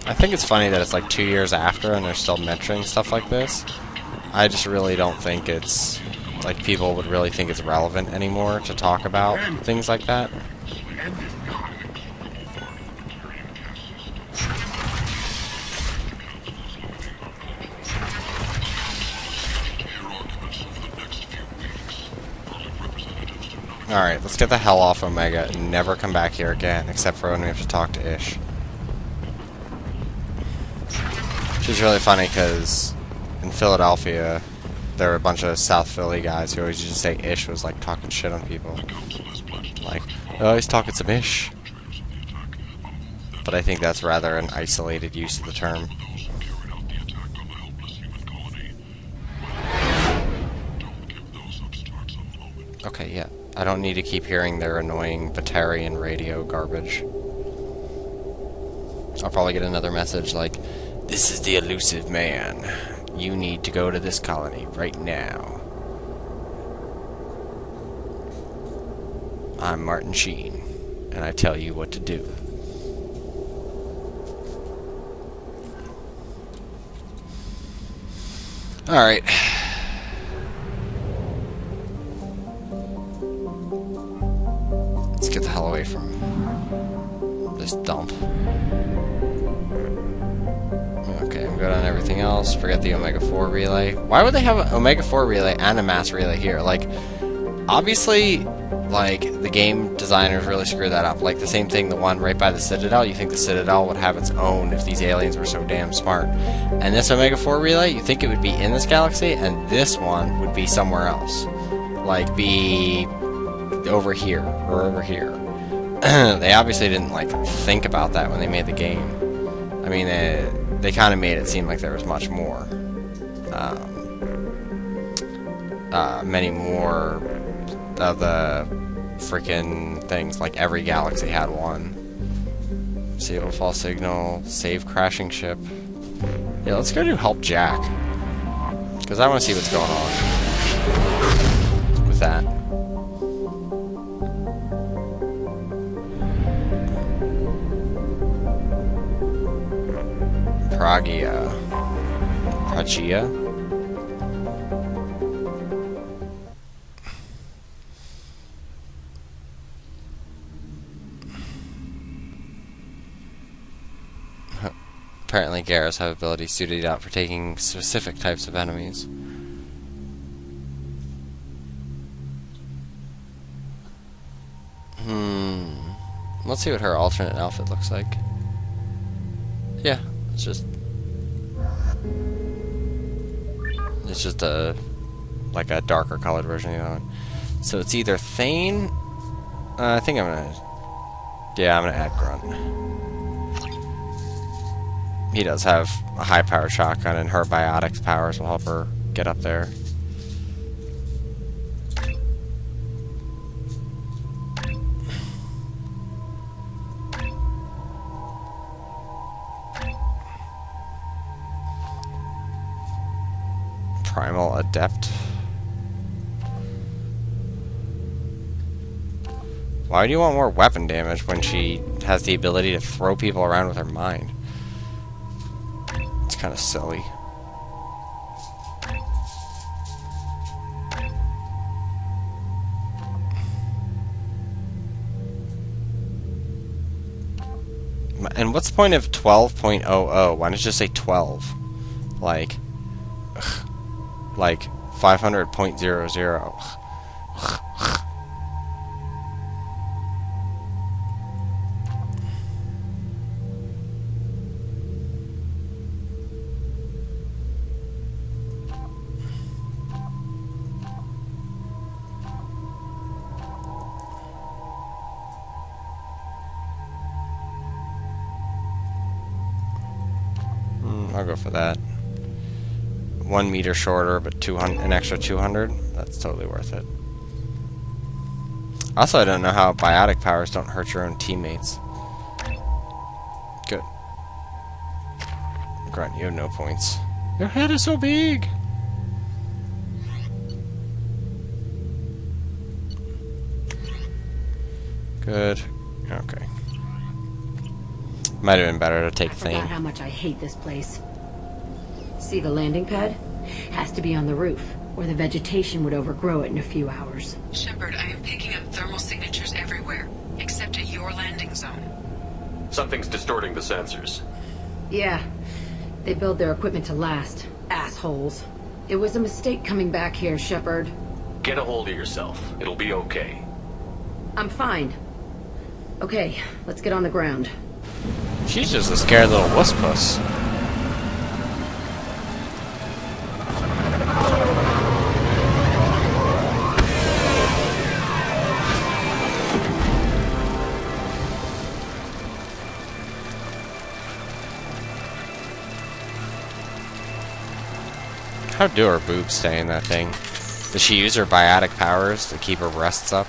I think it's funny that it's like 2 years after and they're still mentioning stuff like this. I just really don't think it's... like, people would really think it's relevant anymore to talk about things like that. Alright, let's get the hell off Omega and never come back here again, except for when we have to talk to Ish. Which is really funny, because in Philadelphia, there were a bunch of South Philly guys who always used to say Ish was like talking shit on people. Like, oh, he's talking some Ish. But I think that's rather an isolated use of the term. Okay, yeah. I don't need to keep hearing their annoying Batarian radio garbage. I'll probably get another message like, "This is the elusive man. You need to go to this colony right now. I'm Martin Sheen, and I tell you what to do." Alright. Let's get the hell away from this dump. Okay, I'm good on everything else. Forget the Omega-4 relay. Why would they have an Omega-4 relay and a mass relay here? Like, obviously, like, the game designers really screwed that up. Like, the same thing, the one right by the Citadel. You think the Citadel would have its own if these aliens were so damn smart. And this Omega-4 relay, you think it would be in this galaxy, and this one would be somewhere else. Like, be over here, or over here. They obviously didn't, like, think about that when they made the game. I mean, they kind of made it seem like there was much more. Many more of the freaking things. Like, every galaxy had one. Disable false signal, save crashing ship. Yeah, let's go do help Jack. Because I want to see what's going on with that. Pragia. Apparently Garrus have abilities suited out for taking specific types of enemies. Let's see what her alternate outfit looks like. Yeah, it's just a like a darker colored version of the other one. So it's either Thane. I think I'm gonna add Grunt. He does have a high-powered shotgun, and her biotics powers will help her get up there. Primal Adept. Why do you want more weapon damage when she has the ability to throw people around with her mind? It's kind of silly. And what's the point of 12.00? Why not just say 12? Like 500.00. I'll go for that. 1 meter shorter, but 200, an extra 200. That's totally worth it. Also, I don't know how biotic powers don't hurt your own teammates. Good. Grunt, you have no points. Your head is so big. Good. Okay. Might have been better to take I the forgot thing. how much I hate this place. See the landing pad? Has to be on the roof, or the vegetation would overgrow it in a few hours. Shepard, I am picking up thermal signatures everywhere, except at your landing zone. Something's distorting the sensors. Yeah, they build their equipment to last. Assholes. It was a mistake coming back here, Shepard. Get a hold of yourself. It'll be okay. I'm fine. Okay, let's get on the ground. She's just a scared little wuss puss. How do her boobs stay in that thing? Does she use her biotic powers to keep her breasts up?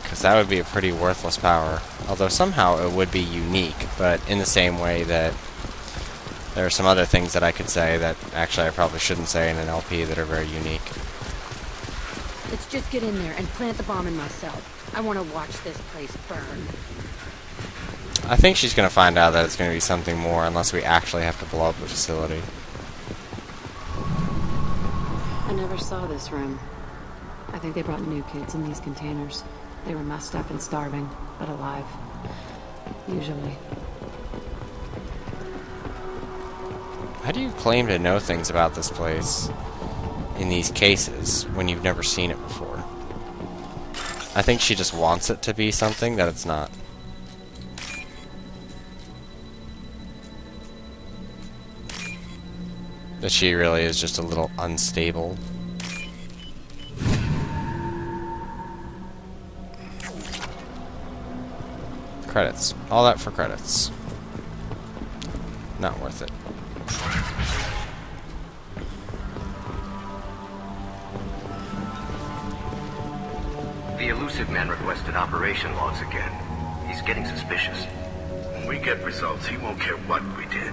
Because that would be a pretty worthless power. Although somehow it would be unique, but in the same way that there are some other things that I could say that actually I probably shouldn't say in an LP that are very unique. Let's just get in there and plant the bomb in my cell. I want to watch this place burn. I think she's going to find out that it's going to be something more unless we actually have to blow up the facility. I never saw this room. I think they brought new kids in these containers. They were messed up and starving, but alive. Usually. How do you claim to know things about this place in these cases when you've never seen it before? I think she just wants it to be something that it's not. That she really is just a little unstable. Credits. All that for credits. Not worth it. The elusive man requested operation logs again. He's getting suspicious. When we get results, he won't care what we did.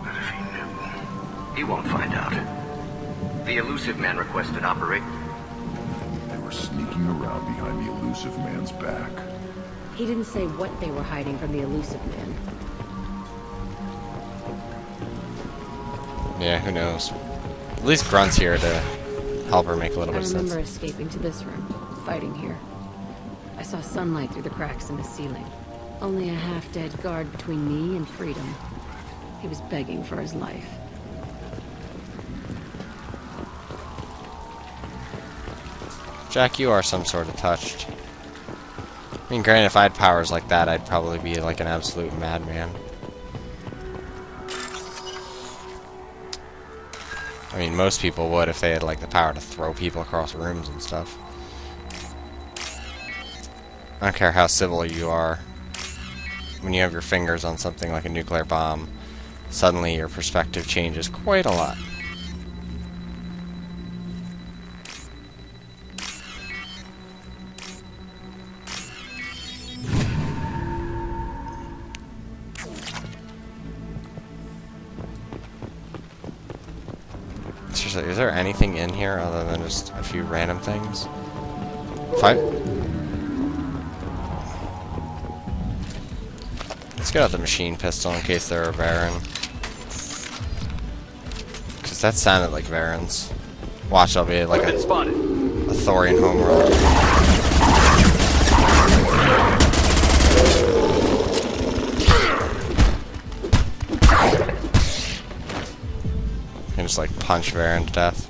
But if he knew... He won't find out. The elusive man requested operation. They were sneaking around behind the elusive man's back. He didn't say what they were hiding from the elusive man. Yeah, who knows? At least Grunt's here to help her make a little I bit of sense. remember escaping to this room, fighting here. I saw sunlight through the cracks in the ceiling. Only a half-dead guard between me and freedom. He was begging for his life. Jack, you are some sort of touched. I mean, granted, if I had powers like that, I'd probably be like an absolute madman. I mean, most people would if they had like the power to throw people across rooms and stuff. I don't care how civil you are. When you have your fingers on something like a nuclear bomb, suddenly your perspective changes quite a lot. Seriously, is there anything in here other than just a few random things? Let's get out the machine pistol in case they're a Baron. Because that sounded like Barons. Watch, I'll be like a Thorian home run. And just like punch Baron to death.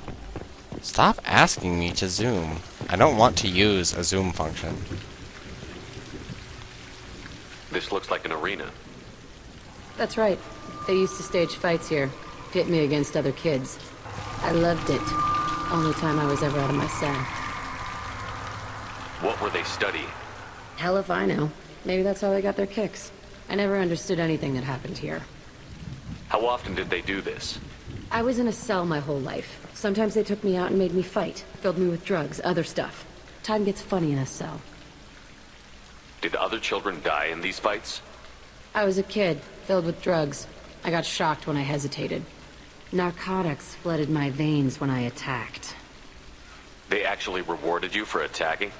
Stop asking me to zoom. I don't want to use a zoom function. This looks like an arena. That's right. They used to stage fights here. Pit me against other kids. I loved it. Only time I was ever out of my cell. What were they studying? Hell if I know. Maybe that's how they got their kicks. I never understood anything that happened here. How often did they do this? I was in a cell my whole life. Sometimes they took me out and made me fight. Filled me with drugs, other stuff. Time gets funny in a cell. Did other children die in these fights? I was a kid, filled with drugs. I got shocked when I hesitated. Narcotics flooded my veins when I attacked. They actually rewarded you for attacking?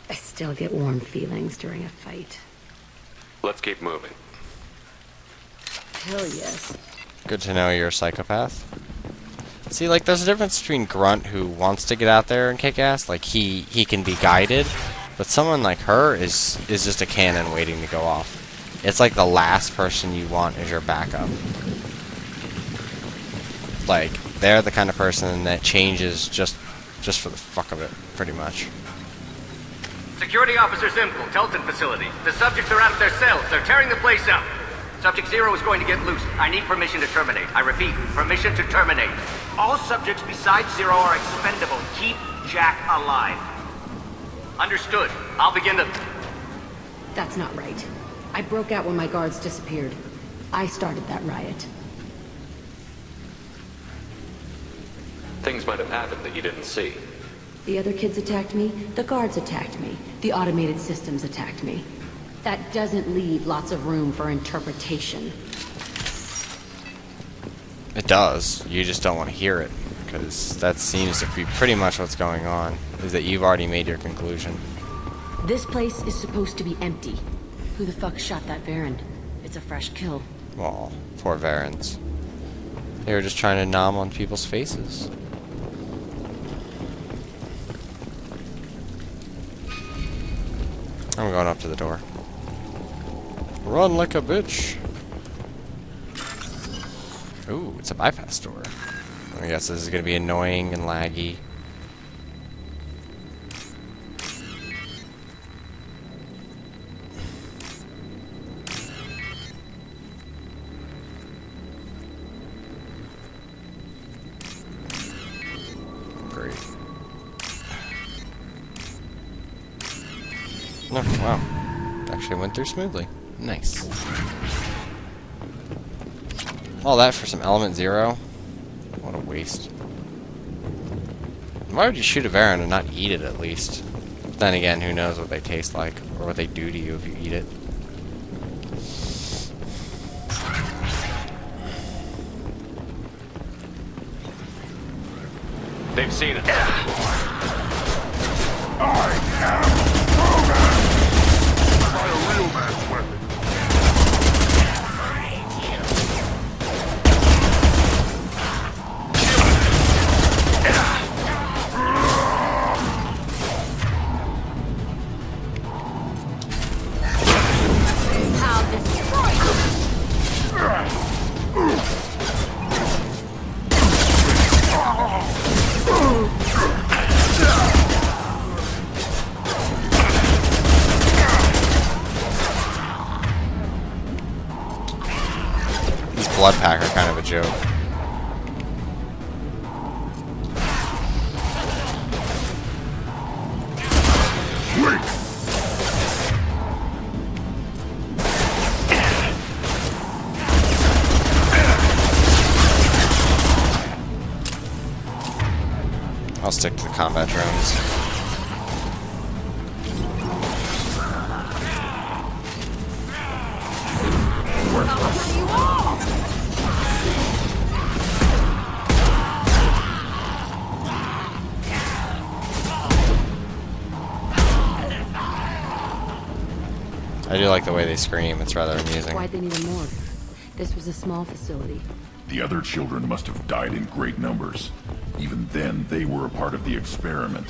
I still get warm feelings during a fight. Let's keep moving. Hell yes. Good to know you're a psychopath. See, like, there's a difference between Grunt, who wants to get out there and kick ass, like, he can be guided, but someone like her is just a cannon waiting to go off. It's like the last person you want is your backup. Like, they're the kind of person that changes just for the fuck of it, pretty much. Security Officer Simple, Tilton Facility. The subjects are out of their cells. They're tearing the place up. Subject 0 is going to get loose. I need permission to terminate. I repeat, permission to terminate. All subjects besides 0 are expendable. Keep Jack alive. Understood. I'll begin to... That's not right. I broke out when my guards disappeared. I started that riot. Things might have happened that you didn't see. The other kids attacked me, the guards attacked me, the automated systems attacked me. That doesn't leave lots of room for interpretation. It does. You just don't want to hear it, because that seems to be pretty much what's going on, is that you've already made your conclusion. This place is supposed to be empty. Who the fuck shot that Baron? It's a fresh kill. Well, poor Varens. They were just trying to nom on people's faces. I'm going up to the door. Run like a bitch. Ooh, it's a bypass door. I guess this is going to be annoying and laggy. Great. No, wow. Actually went through smoothly. Nice. All that for some element 0? What a waste. Why would you shoot a Baron and not eat it at least? Then again, who knows what they taste like, or what they do to you if you eat it. They've seen it. Try a real man's weapon. I'll destroy These blood pack are kind of a joke. I'll stick to the combat drones. I do like the way they scream, it's rather amusing. Why'd they need a morgue? This was a small facility. The other children must have died in great numbers. Even then, they were a part of the experiment.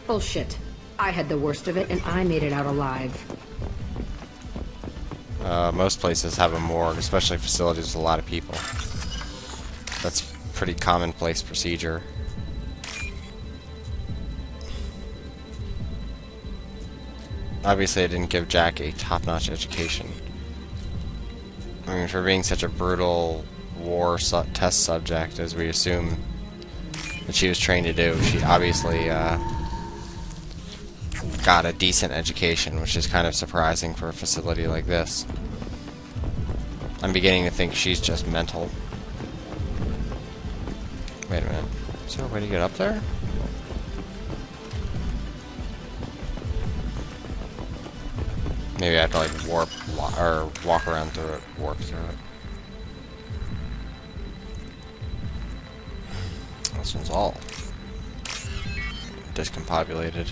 Bullshit. I had the worst of it, and I made it out alive. Most places have a morgue, especially facilities with a lot of people. That's pretty commonplace procedure. Obviously, I didn't give Jack a top-notch education. I mean, for being such a brutal war test subject, as we assume that she was trained to do, she obviously got a decent education, which is kind of surprising for a facility like this. I'm beginning to think she's just mental. Wait a minute. Is there a way to get up there? Maybe I have to like warp or walk around through it, warp through it. This one's all discombobulated.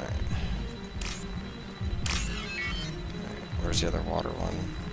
Alright. Where's the other water one?